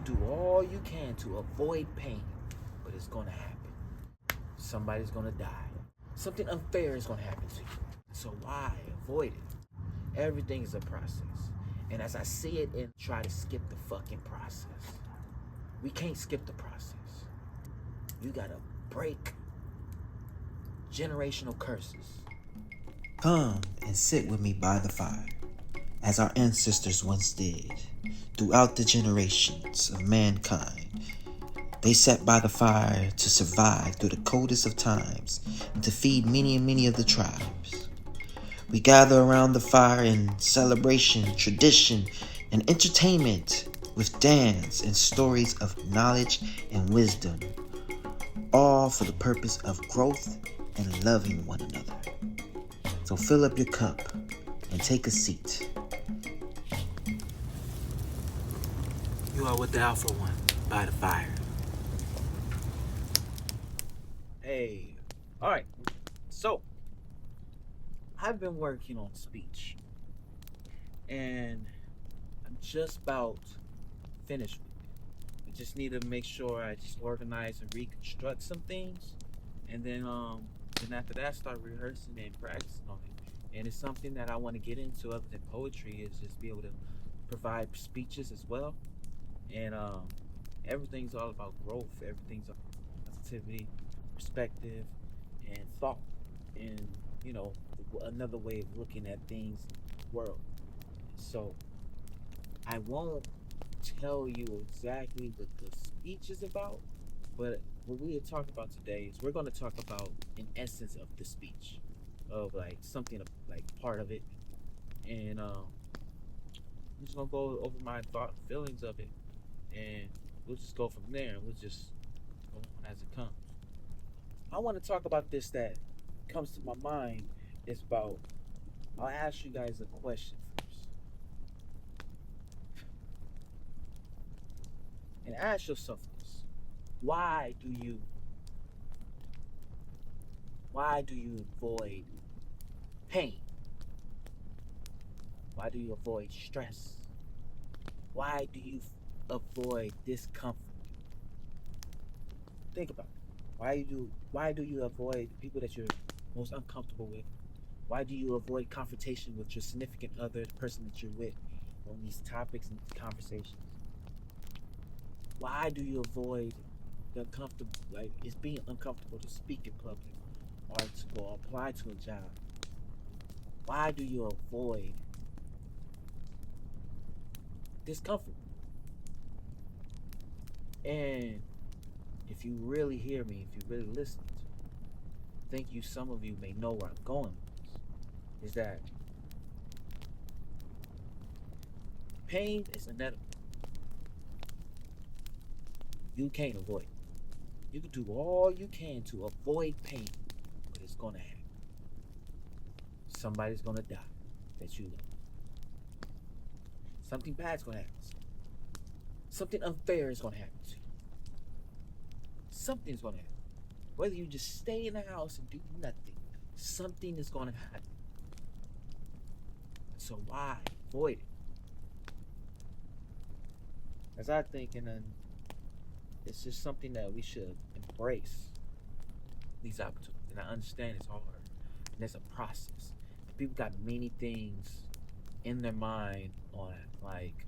do all you can to avoid pain, but it's gonna happen. Somebody's gonna die. Something unfair is gonna happen to you. So why avoid it? Everything is a process. And as I see it, and try to skip the fucking process. We can't skip the process. You gotta break generational curses. Come and sit with me by the fire, as our ancestors once did. Throughout the generations of mankind, they sat by the fire to survive through the coldest of times and to feed many and many of the tribes. We gather around the fire in celebration, tradition, and entertainment with dance and stories of knowledge and wisdom, all for the purpose of growth and loving one another. So fill up your cup and take a seat. You are with the Alpha One by the fire. Hey, all right. So, I've been working on speech, and I'm just about finished with it. I just need to make sure I just organize and reconstruct some things, and then after that, start rehearsing and practicing on it. And it's something that I want to get into other than poetry is just be able to provide speeches as well. And everything's all about growth. Everything's about positivity, perspective, and thought. And another way of looking at things in the world. So I won't tell you exactly what the speech is about, but what we are talking about today is we're going to talk about an essence of the speech, of like something like part of it, and I'm just gonna go over my thought feelings of it, and we'll just go from there, and we'll just go on as it comes. I want to talk about this that comes to my mind is about. I'll ask you guys a question first, and ask yourself this: Why do you? Why do you avoid pain? Why do you avoid stress? Why do you avoid discomfort? Think about it. Why do you avoid the people that you're most uncomfortable with? Why do you avoid confrontation with your significant other, the person that you're with, on these topics and conversations? Why do you avoid the uncomfortable, like it's being uncomfortable to speak in public or to go apply to a job? Why do you avoid discomfort? And if you really hear me, if you really listen, I think some of you may know where I'm going with this. Is that pain is inevitable. You can't avoid it. You can do all you can to avoid pain, but it's gonna happen. Somebody's gonna die that you love. Something bad's gonna happen. Something unfair is gonna happen to you. Something's gonna happen. Whether you just stay in the house and do nothing, something is gonna happen. So why avoid it? As I think, and then it's just something that we should embrace these opportunities. And I understand it's hard, and it's a process. And people got many things in their mind on like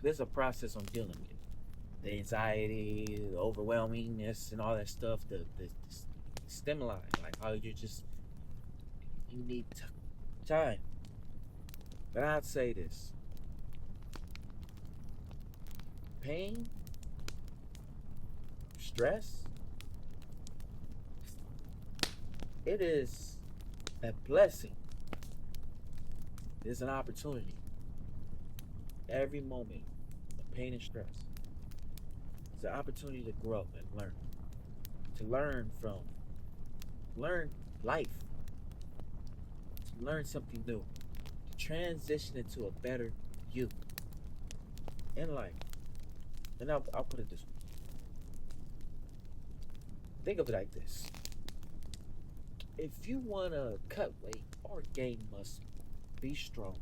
there's a process on dealing with it. The anxiety, the overwhelmingness, and all that stuff. The stimuli, like how you need time. But I'd say this: pain, stress, it is a blessing. It's an opportunity. Every moment of pain and stress is an opportunity to grow and learn. To learn life, to learn something new, to transition into a better you in life. And I'll put it this way. Think of it like this. If you want to cut weight or gain muscle, be strong,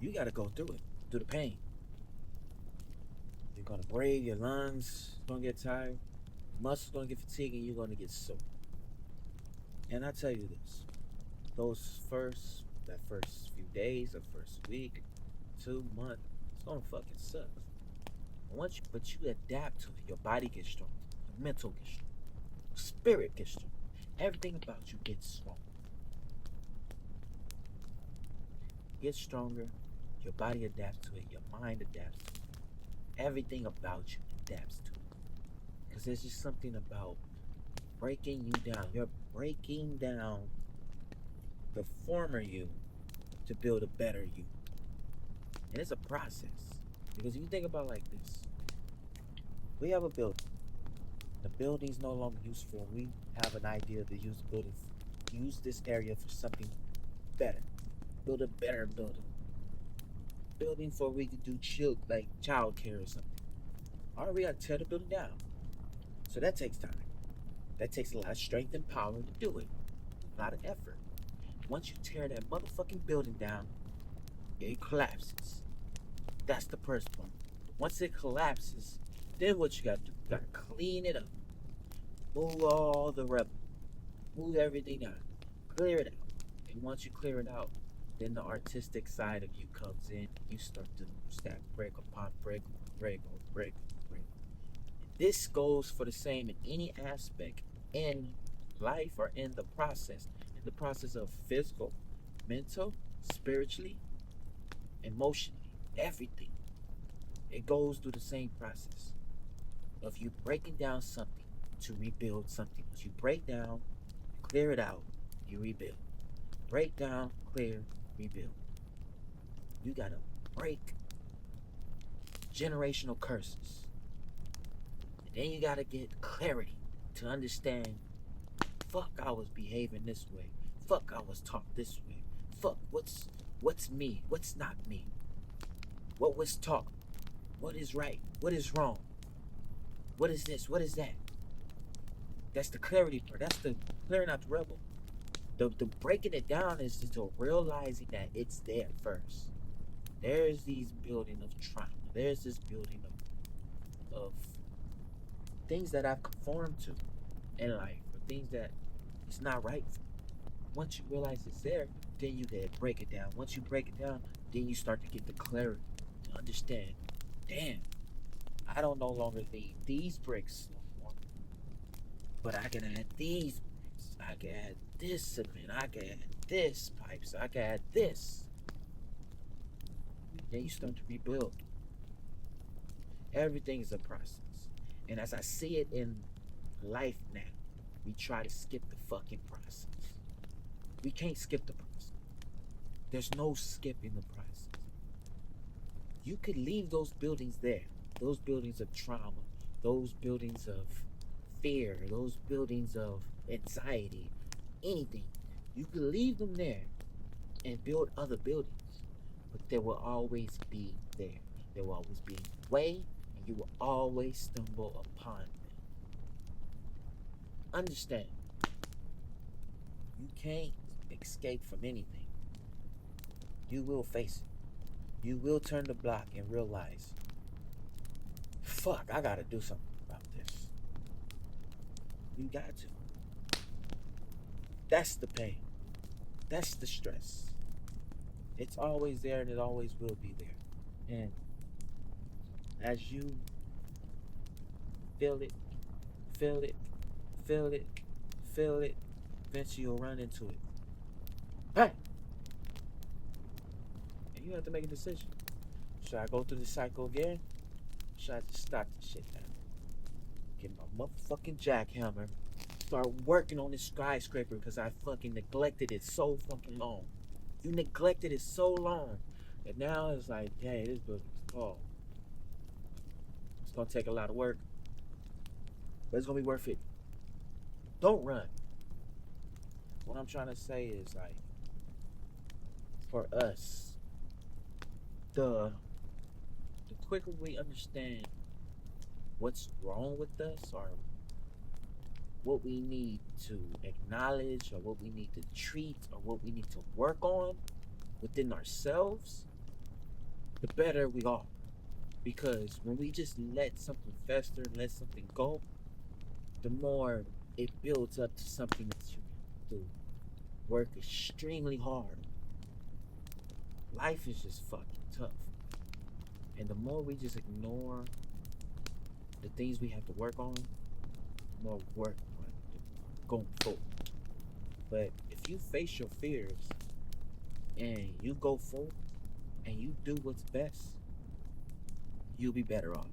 you got to go through it, through the pain. You're gonna breathe, your lungs gonna get tired, muscles gonna get fatigued, and you're gonna get sore. And I tell you this, that first few days, the first week, 2 months, it's gonna fucking suck. But you adapt to it. Your body gets strong, your mental gets strong, your spirit gets strong. Everything about you gets strong. Gets stronger. Your body adapts to it. Your mind adapts to it. Everything about you adapts to it. Because there's just something about breaking you down. You're breaking down the former you to build a better you. And it's a process. Because if you think about it like this, we have a building. The building's no longer useful. We have an idea to use the building, use this area for something better. Build a better building. Building for we could do child care or something. All right, we gotta tear the building down. So that takes time. That takes a lot of strength and power to do it. A lot of effort. Once you tear that motherfucking building down, it collapses. That's the first part. Once it collapses, then what you gotta do? You gotta clean it up. Move all the rubble. Move everything out. Clear it out. And once you clear it out, then the artistic side of you comes in. You start to stack brick upon brick, brick on brick, brick. This goes for the same in any aspect in life or in the process. In the process of physical, mental, spiritually, emotionally, everything. It goes through the same process of you breaking down something to rebuild something. Once you break down, clear it out, you rebuild. Break down, clear, rebuild. You gotta break generational curses. And then you gotta get clarity to understand, fuck, I was behaving this way. Fuck, I was taught this way. Fuck, what's me? What's not me? What was taught? What is right? What is wrong? What is this? What is that? That's the clarity part. That's the clearing out the rubble. The breaking it down is just realizing that it's there first. There's these building of trauma. There's this building of things that I've conformed to in life, or things that it's not right for. Once you realize it's there, then you can break it down. Once you break it down, then you start to get the clarity to understand. Damn, I don't no longer need these bricks no more, but I can add these bricks. I can add this cement. I can add this pipes. I can add this. Then you start to rebuild. Everything is a process. And as I see it in life now, we try to skip the fucking process. We can't skip the process. There's no skipping the process. You could leave those buildings there. Those buildings of trauma. Those buildings of fear. Those buildings of anxiety. Anything. You could leave them there and build other buildings. But they will always be there. They will always be in the way, and you will always stumble upon them. Understand, you can't escape from anything. You will face it. You will turn the block and realize, fuck, I gotta do something about this. You got to. That's the pain. That's the stress. It's always there and it always will be there. And as you feel it, feel it, feel it, feel it, eventually you'll run into it. Hey! And you have to make a decision. Should I go through the cycle again? Should I just stop this shit now? Get my motherfucking jackhammer. Start working on this skyscraper because I fucking neglected it so fucking long. You neglected it so long that now it's like, hey, this building's tall. It's gonna take a lot of work, but it's gonna be worth it. Don't run. What I'm trying to say is, like, for us, the quicker we understand what's wrong with us, or what we need to acknowledge, or what we need to treat, or what we need to work on within ourselves, the better we are. Because when we just let something fester, let something go, the more it builds up to something that you have to work extremely hard. Life is just fucking tough. And the more we just ignore the things we have to work on, the more work we're going to do going forward. But if you face your fears and you go forward and you do what's best, you'll be better off.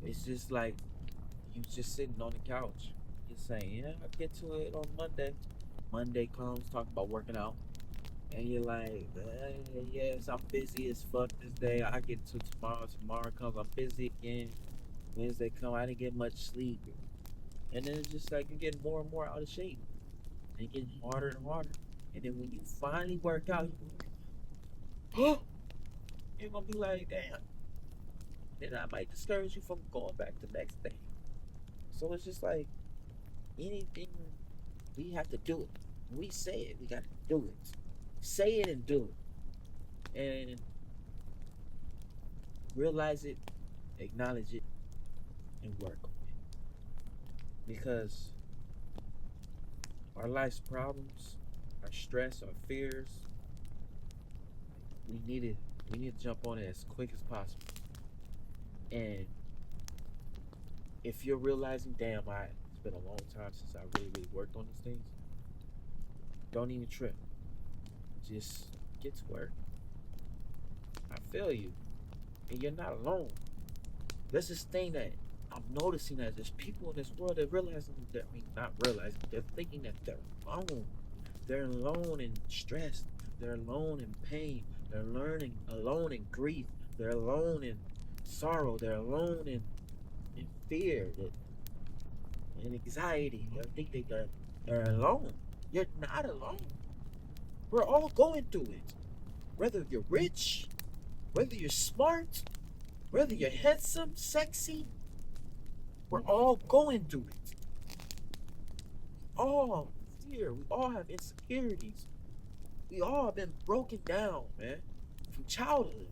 It's just like you just sitting on the couch. You're saying, yeah, I'll get to it on Monday. Monday comes, talk about working out. And you're like, yes, I'm busy as fuck this day. I get to tomorrow. Tomorrow comes, I'm busy again. Wednesday comes, I didn't get much sleep. And then it's just like you're getting more and more out of shape. And it's getting harder and harder. And then when you finally work out, you're gonna be like, damn. Then I might discourage you from going back the next day. So it's just like anything, we have to do it. When we say it, we gotta do it. Say it and do it. And realize it, acknowledge it, and work on it. Because our life's problems, our stress, our fears, we need to jump on it as quick as possible. And if you're realizing, damn, it's been a long time since I really worked on these things, don't even trip. Just get to work. I feel you. And you're not alone. There's this thing that I'm noticing that there's people in this world that realizing that, not realizing, they're thinking that they're alone. They're alone in stress. They're alone in pain. They're learning alone in grief. They're alone in sorrow. They're alone in fear and anxiety. They think they're alone. You're not alone. We're all going through it. Whether you're rich, whether you're smart, whether you're handsome, sexy, we're all going through it. All fear. We all have insecurities. We all have been broken down, man, from childhood.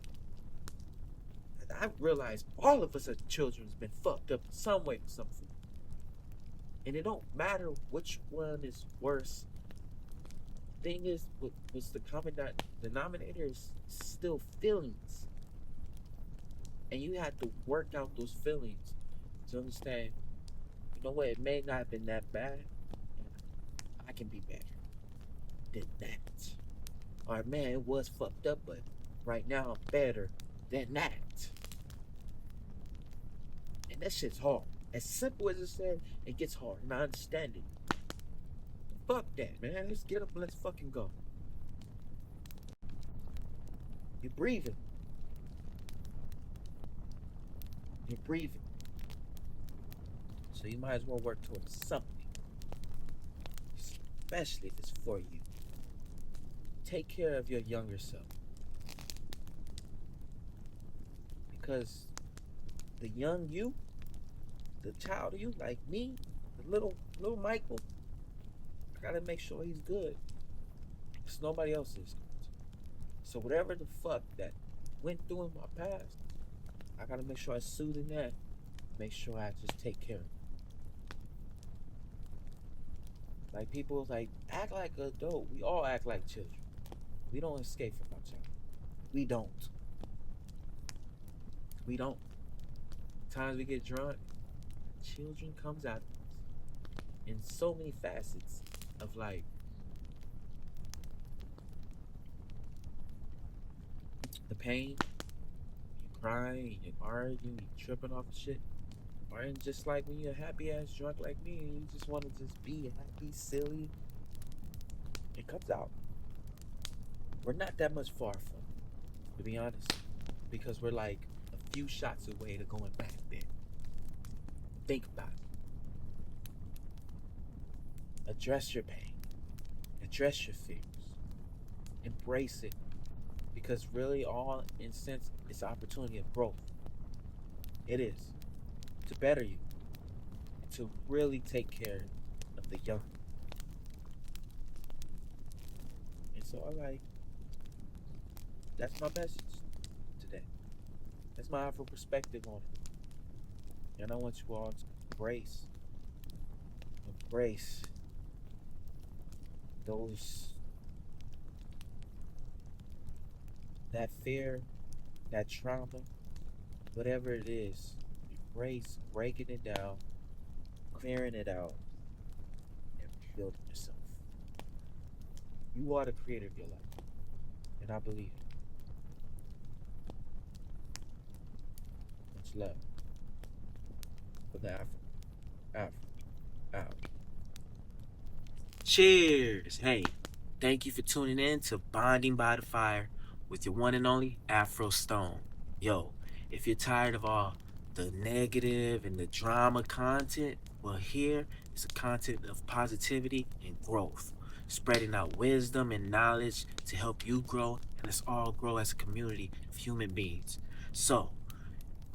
And I realized all of us as children has been fucked up in some way, something. And it don't matter which one is worse. Thing is, what's the common denominator is still feelings. And you have to work out those feelings to understand, you know what, it may not have been that bad. I can be better than that. Or man, it was fucked up, but right now I'm better than that. And that shit's hard. As simple as it said, it gets hard. And I understand it. Fuck that, man. Let's get up and let's fucking go. You're breathing. You're breathing. So you might as well work towards something. Especially if it's for you. Take care of your younger self. Because the young you, the child you, like me, the little Michael, I gotta make sure he's good. Because nobody else is. So whatever the fuck that went through in my past, I gotta make sure I soothe in that. Make sure I just take care of it. Like people like act like an adult. We all act like children. We don't escape from our childhood. We don't. We don't. Times we get drunk, children comes out of us in so many facets of life. The pain, you crying, you arguing, you tripping off of shit. Or just like when you're a happy ass drunk like me and you just want to just be happy, silly, it comes out. We're not that much far from it, to be honest. Because we're like a few shots away to going back there. Think about it. Address your pain. Address your fears. Embrace it. Because really all in sense it's opportunity of growth. It is. To better you. To really take care of the young. And so I like, that's my message today. That's my Afro perspective on it. And I want you all to embrace, embrace those, that fear, that trauma, whatever it is. Embrace breaking it down, clearing it out, and building yourself. You are the creator of your life, and I believe it. Much love for the Afro. Afro. Out. Cheers. Hey, thank you for tuning in to Bonding by the Fire with your one and only Afro Stone. Yo, if you're tired of all the negative and the drama content, well, here is a content of positivity and growth, spreading out wisdom and knowledge to help you grow and us all grow as a community of human beings. So,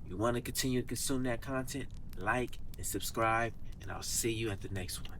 you want to continue to consume that content? Like and subscribe, and I'll see you at the next one.